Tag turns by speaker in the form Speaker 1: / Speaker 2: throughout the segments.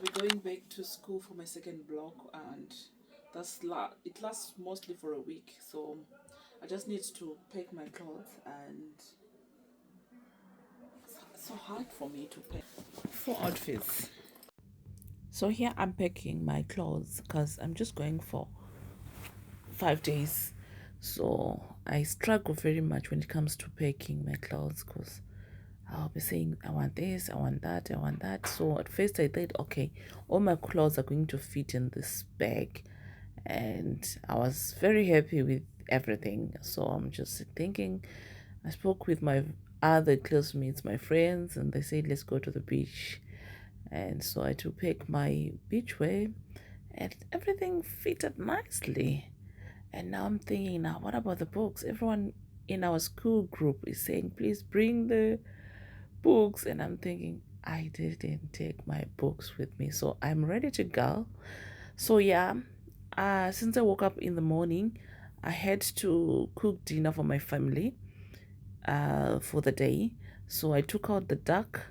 Speaker 1: be going back to school for my second block, and it lasts mostly for a week. So I just need to pack my clothes, and it's so hard for me to pack 4 outfits. So here I'm packing my clothes because I'm just going for 5 days. So I struggle very much when it comes to packing my clothes because I'll be saying, I want this, I want that, I want that. So at first I thought, okay, all my clothes are going to fit in this bag. And I was very happy with everything. So I'm just thinking, I spoke with my other classmates, my friends, and they said, let's go to the beach. And so I had to pick my beach wear, and everything fitted nicely. And now I'm thinking, now what about the books? Everyone in our school group is saying, please bring the books. And I'm thinking, I didn't take my books with me. So I'm ready to go. So yeah, since I woke up in the morning, I had to cook dinner for my family for the day. So I took out the duck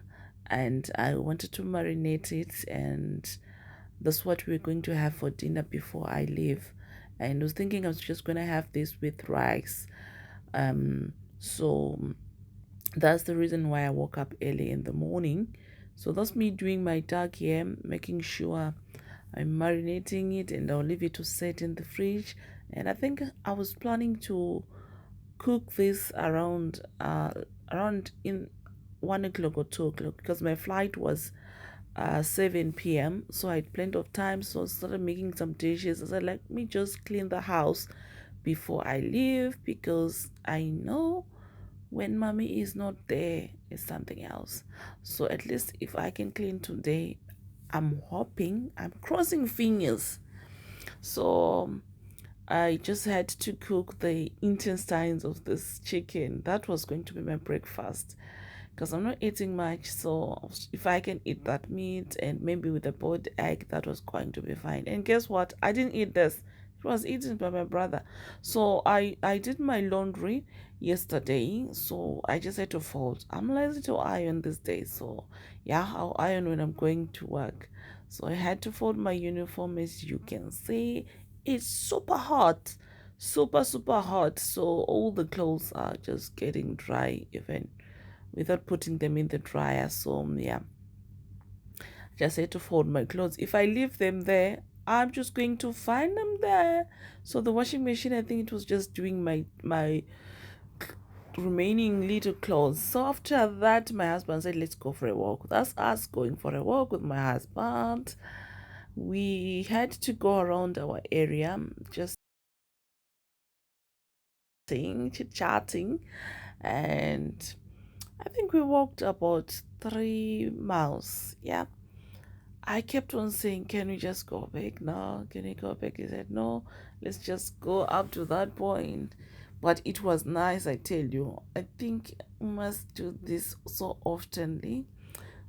Speaker 1: and I wanted to marinate it, and that's what we're going to have for dinner before I leave. And I was thinking I was just going to have this with rice. So that's the reason why I woke up early in the morning. So that's me doing my duck here, making sure I'm marinating it, and I'll leave it to set in the fridge. And I think I was planning to cook this around in 1 o'clock or 2 o'clock because my flight was 7 p.m. So I had plenty of time. So I started making some dishes. I said, let me just clean the house before I leave, because I know when mommy is not there, it's something else. So at least if I can clean today, I'm hoping, I'm crossing fingers. So I just had to cook the intestines of this chicken. That was going to be my breakfast because I'm not eating much. So if I can eat that meat and maybe with a boiled egg, that was going to be fine. And guess what? I didn't eat this. It was eaten by my brother. So I did my laundry yesterday. So I just had to fold. I'm lazy to iron these days. So yeah, I'll iron when I'm going to work. So I had to fold my uniform. As you can see, it's super hot, super hot. So all the clothes are just getting dry even without putting them in the dryer. So yeah, just had to fold my clothes. If I leave them there, I'm just going to find them there. So the washing machine, I think it was just doing my remaining little clothes. So after that, my husband said, let's go for a walk. That's us going for a walk with my husband. We had to go around our area, just chit-chatting, and I think we walked about 3 miles. Yeah, I kept on saying, can we just go back now? Can we go back? He said, no, let's just go up to that point. But it was nice, I tell you. I think we must do this so oftenly.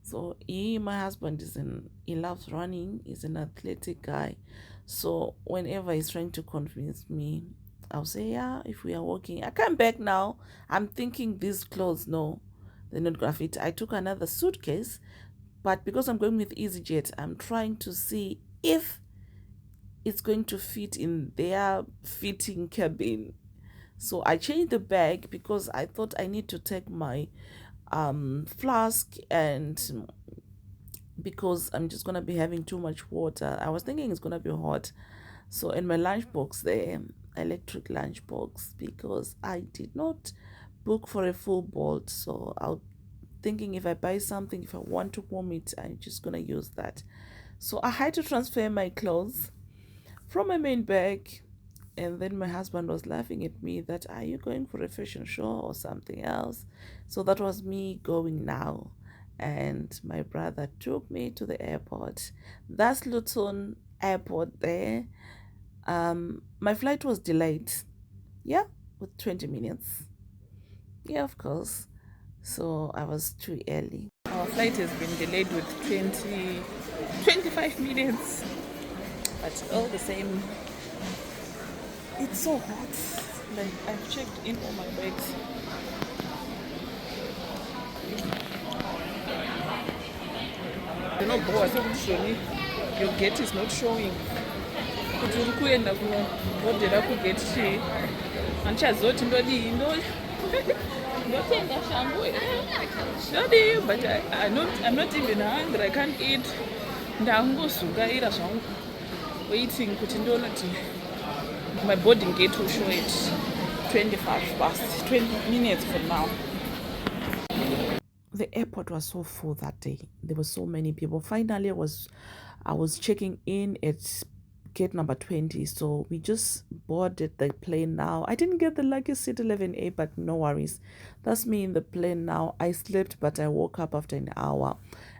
Speaker 1: So my husband he loves running. He's an athletic guy. So whenever he's trying to convince me, I'll say, yeah, if we are walking, I come back now. I'm thinking these clothes, no, they're not gonna fit. I took another suitcase, but because I'm going with EasyJet, I'm trying to see if it's going to fit in their fitting cabin. So I changed the bag because I thought I need to take my flask, and because I'm just gonna be having too much water. I was thinking it's gonna be hot. So in my lunchbox there, electric lunchbox, because I did not book for a full board. So I'll thinking if I buy something, if I want to warm it, I'm just gonna use that. So I had to transfer my clothes from my main bag, and then my husband was laughing at me that, are you going for a fashion show or something else? So that was me going now, and my brother took me to the airport. That's Luton Airport there. My flight was delayed, yeah, with 20 minutes. Yeah, of course. So I was too early. Our flight has been delayed with 25 minutes, but all the same, it's so hot. Like, I've checked in all my bags.
Speaker 2: No boss, your gate is not showing. Kuti uri kuenda kunobhodhera kugate 3 handichazoti ndodii ndotenga shangu ndodii but I'm not even hungry. I can't eat. Ndangozungaira zvangu waiting kuti ndonoti my boarding gate will show it 25 past 20 minutes from now.
Speaker 1: The airport was so full that day. There were so many people. Finally, I was checking in at gate number 20, so we just boarded the plane now. I didn't get the lucky seat 11A, but no worries. That's me in the plane now. I slept, but I woke up after an hour,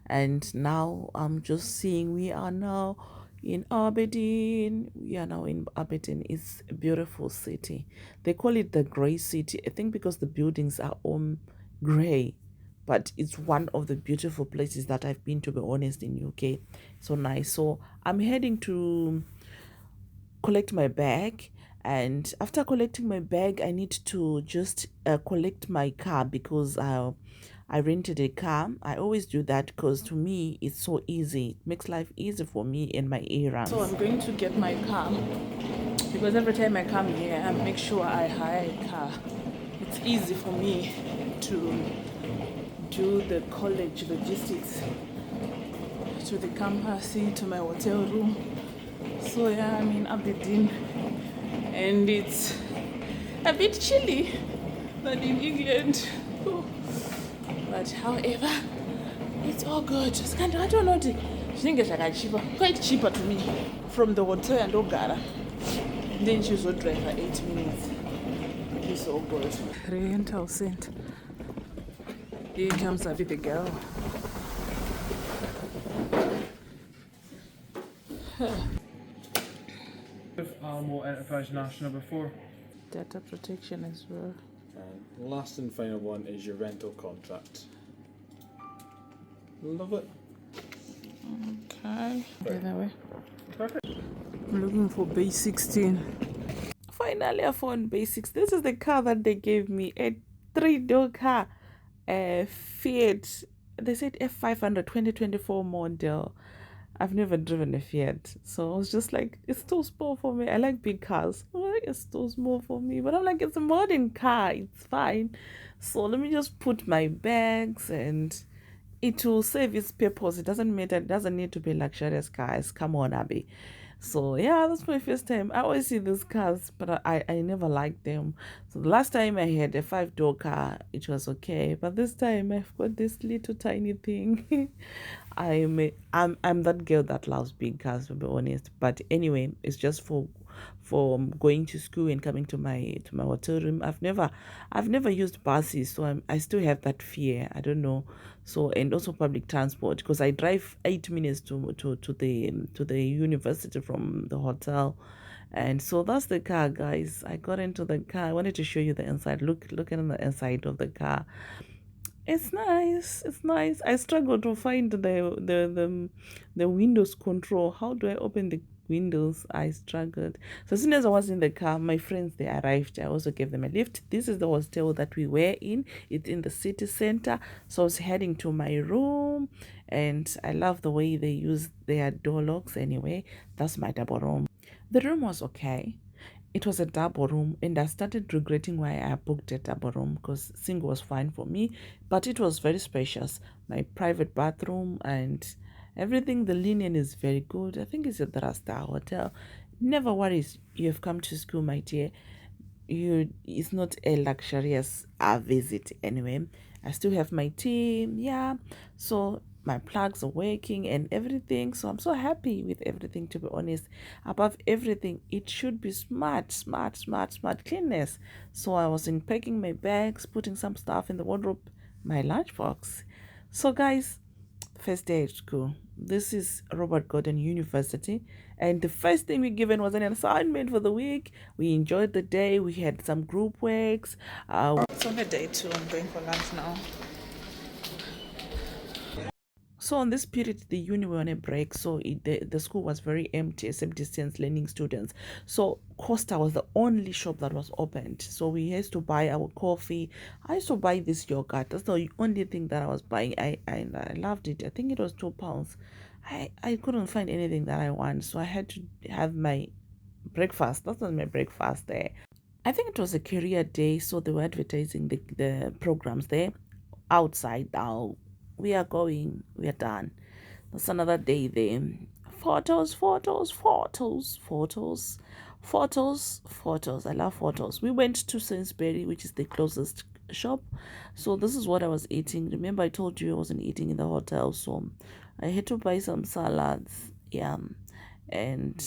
Speaker 1: and now I'm just seeing we are now in Aberdeen. We are now in Aberdeen. It's a beautiful city. They call it the grey city, I think, because the buildings are all grey, but it's one of the beautiful places that I've been, to be honest, in UK. So nice. So I'm heading to collect my bag, and after collecting my bag, I need to just collect my car, because I rented a car. I always do that because to me it's so easy. It makes life easy for me in my errands.
Speaker 2: So I'm going to get my car, because every time I come here I make sure I hire a car. It's easy for me to do the college logistics to the campus, to my hotel room. So yeah, I'm in Aberdeen, and it's a bit chilly than in England. But however, it's all good. I don't know, quite cheaper to me from the hotel and Ogara. Then she's will drive for 8 minutes. It's all good. Rental center. Here comes a bit girl.
Speaker 3: Alamo Enterprise National before.
Speaker 2: Data protection as well.
Speaker 3: And last and final one is your rental contract. Love it.
Speaker 2: Okay. Go that way.
Speaker 3: Perfect.
Speaker 2: I'm looking for base 16.
Speaker 1: Finally, I found basics. This is the car that they gave me, a 3-door car, a Fiat. They said F500 2024 model. I've never driven a Fiat, so I was just like, it's too small for me. I like big cars. It's too small for me, but I'm like, it's a modern car. It's fine. So let me just put my bags, and it will serve its purpose. It doesn't matter. It doesn't need to be luxurious cars. Come on, Abby. So yeah, that's my first time. I always see these cars, but I never liked them. So the last time I had a 5-door car, it was okay, but this time I've got this little tiny thing. I'm that girl that loves big cars, to be honest. But anyway, it's just for going to school and coming to my hotel room. I've never used buses, so I still have that fear. I don't know. So, and also public transport, because I drive 8 minutes to the university from the hotel. And so that's the car, guys. I got into the car. I wanted to show you the inside. Look at the inside of the car. It's nice. It's nice. I struggled to find the Windows control. How do I open the windows? I struggled. So as soon as I was in the car, my friends, they arrived. I also gave them a lift. This is the hostel that we were in. It's in the city center. So I was heading to my room, and I love the way they use their door locks. Anyway, that's my double room. The room was okay. It was a double room, and I started regretting why I booked a double room, because single was fine for me, but it was very spacious. My private bathroom and everything, the linen is very good. I think it's a 3-star hotel. Never worries, you have come to school, my dear. It's not a luxurious visit anyway. I still have my team, yeah. So my plugs are working and everything, so I'm so happy with everything, to be honest. Above everything, it should be smart cleanness. So I was unpacking my bags, putting some stuff in the wardrobe, my lunchbox. So guys, first day at school. This is Robert Gordon University, and the first thing we given was an assignment for the week. We enjoyed the day. We had some group works.
Speaker 2: It's only day 2. I'm going for lunch now.
Speaker 1: So on this period, the uni were on a break, so the school was very empty, except distance learning students. So Costa was the only shop that was opened. So we used to buy our coffee. I used to buy this yogurt. That's the only thing that I was buying. I loved it. I think it was £2. I couldn't find anything that I want, so I had to have my breakfast. That was my breakfast there. I think it was a career day, so they were advertising the programs there outside. Now we are going, we are done. That's another day there. Photos, photos, photos, photos, photos, photos. I love photos. We went to Sainsbury, which is the closest shop. So this is what I was eating. Remember, I told you I wasn't eating in the hotel, so I had to buy some salads, yeah, and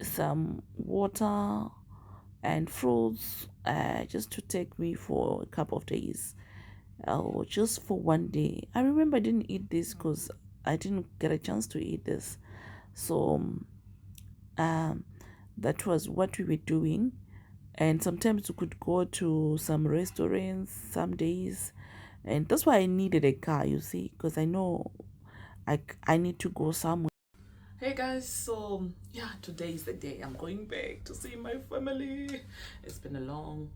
Speaker 1: some water and fruits, just to take me for a couple of days, or just for one day. I remember I didn't eat this because I didn't get a chance to eat this. So um, that was what we were doing. And sometimes we could go to some restaurants some days. And that's why I needed a car, you see, because I know I need to go somewhere.
Speaker 2: Hey guys, so yeah, today is the day I'm going back to see my family. It's been a long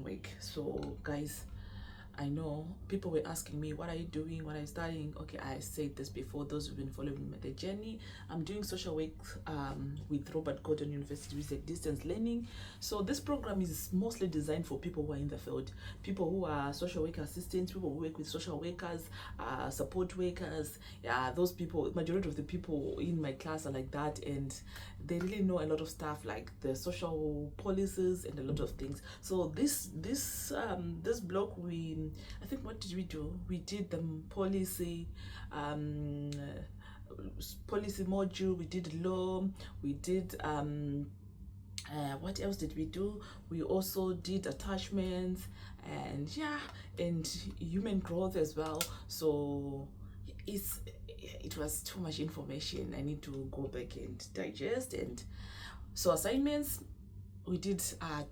Speaker 2: week. So guys, I know people were asking me, what are you doing? What are you studying? Okay, I said this before. Those who've been following the journey, I'm doing social work with Robert Gordon University, which is a distance learning. So this program is mostly designed for people who are in the field, people who are social work assistants, people who work with social workers, support workers. Yeah, those people, majority of the people in my class are like that, and they really know a lot of stuff like the social policies and a lot of things. So this block, I think, what did we do? We did the um policy module, we did law, we did what else did we do? We also did attachments, and yeah, and human growth as well. So it was too much information. I need to go back and digest. And so assignments, we did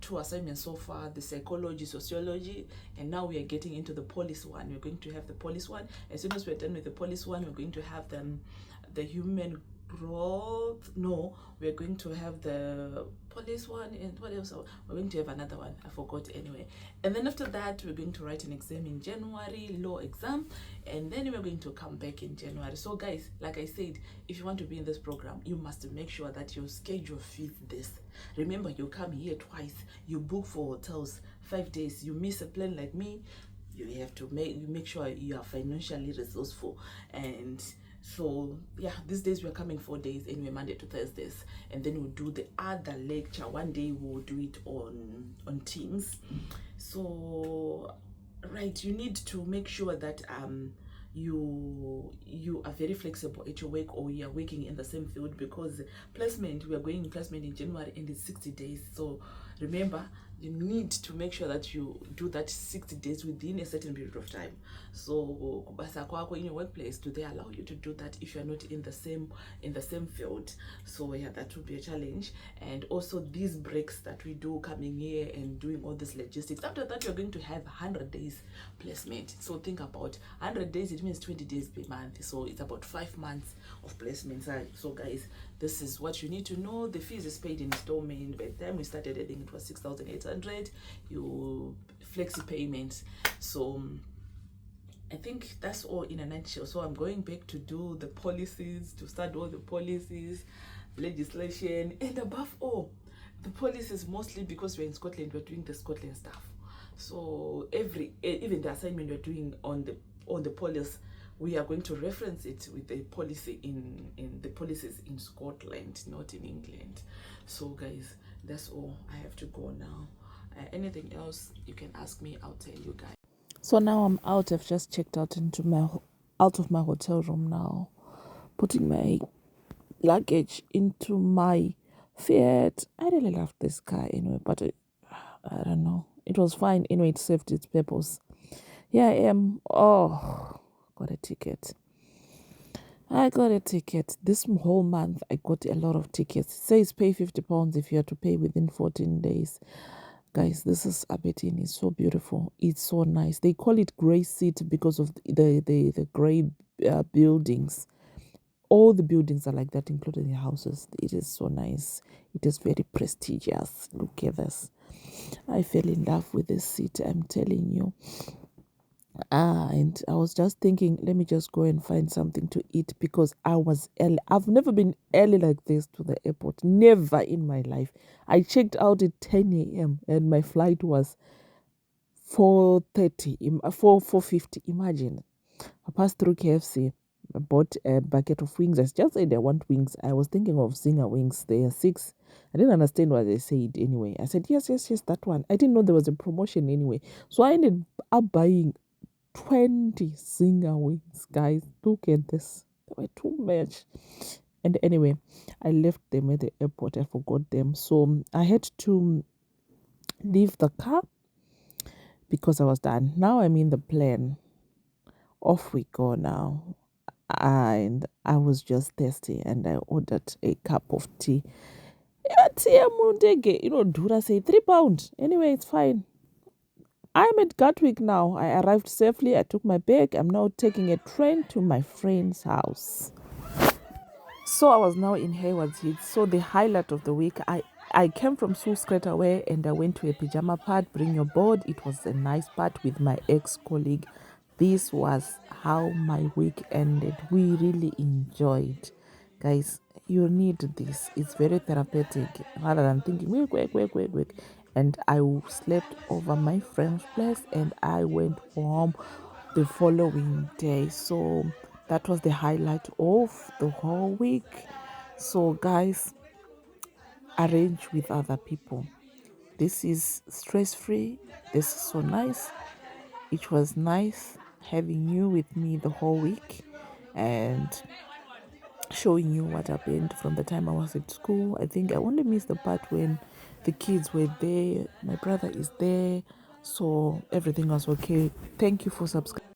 Speaker 2: 2 assignments so far: the psychology, sociology, and now we are getting into the police one. We're going to have the police one. As soon as we're done with the police one, we're going to have the human growth. No, we're going to have the police one, and what else? We're going to have another one, I forgot anyway. And then after that, we're going to write an exam in January, law exam, and then we're going to come back in January. So guys, like I said, if you want to be in this program, you must make sure that your schedule fits this. Remember, you come here twice, you book for hotels 5 days, you miss a plane like me, you have to make sure you are financially resourceful. And so yeah, these days we're coming 4 days, anyway, Monday to Thursdays, and then we'll do the other lecture one day. We'll do it on Teams. So right, you need to make sure that you are very flexible at your work, or you are working in the same field, because placement, we are going in placement in January and it's 60 days. So remember, you need to make sure that you do that 60 days within a certain period of time. So in your workplace, do they allow you to do that if you're not in the same field? So yeah, that will be a challenge. And also these breaks that we do, coming here and doing all this logistics, after that you're going to have 100 days placement. So think about 100 days, it means 20 days per month, so it's about 5 months of placements. So guys, this is what you need to know. The fees is paid in installment. By the time we started, I think it was 6,800. You flexi payments. So I think that's all in a nutshell. So I'm going back to do the policies, to start all the policies, legislation, and above all, the policies, mostly because we're in Scotland, we're doing the Scotland stuff. So even the assignment we're doing on the policy, we are going to reference it with the policy in the policies in Scotland, not in England. So guys, that's all. I have to go now. Anything else you can ask me, I'll tell you guys.
Speaker 1: So now I'm out. I've just checked out out of my hotel room now, putting my luggage into my Fiat. I really love this car anyway, but I don't know. It was fine anyway. It served its purpose. Here I am. Oh, got a ticket. I got a ticket. This whole month I got a lot of tickets. It says pay £50 if you have to pay within 14 days. Guys, this is Aberdeen. It's so beautiful. It's so nice. They call it Grey City because of the grey buildings. All the buildings are like that, including the houses. It is so nice. It is very prestigious. Look at this. I fell in love with this city, I'm telling you. And I was just thinking, let me just go and find something to eat because I was early. I've never been early like this to the airport. Never in my life. I checked out at 10 a.m. and my flight was 4:30, 4:50. Imagine. I passed through KFC. I bought a bucket of wings. I just said I want wings. I was thinking of Zinger wings. They are 6. I didn't understand what they said anyway. I said, yes, yes, yes, that one. I didn't know there was a promotion anyway. So I ended up buying 20 Zinger wings, guys. Look at this. They were too much. And anyway, I left them at the airport. I forgot them. So I had to leave the car because I was done. Now I'm in the plane. Off we go now. And I was just thirsty and I ordered a cup of tea. Yeah, tea, Dura say £3. Anyway, it's fine. I'm at Gatwick now. I arrived safely. I took my bag. I'm now taking a train to my friend's house. So I was now in Hayward's Heath. So the highlight of the week, I came from Soul straight away and I went to a pajama part, bring your board. It was a nice part with my ex-colleague. This was how my week ended. We really enjoyed. Guys, you need this. It's very therapeutic rather than thinking, wake. And I slept over my friend's place and I went home the following day. So that was the highlight of the whole week. So guys, arrange with other people. This is stress-free. This is so nice. It was nice having you with me the whole week and showing you what happened from the time I was at school. I think I only missed the part when the kids were there. My brother is there. So everything was okay. Thank you for subscribing.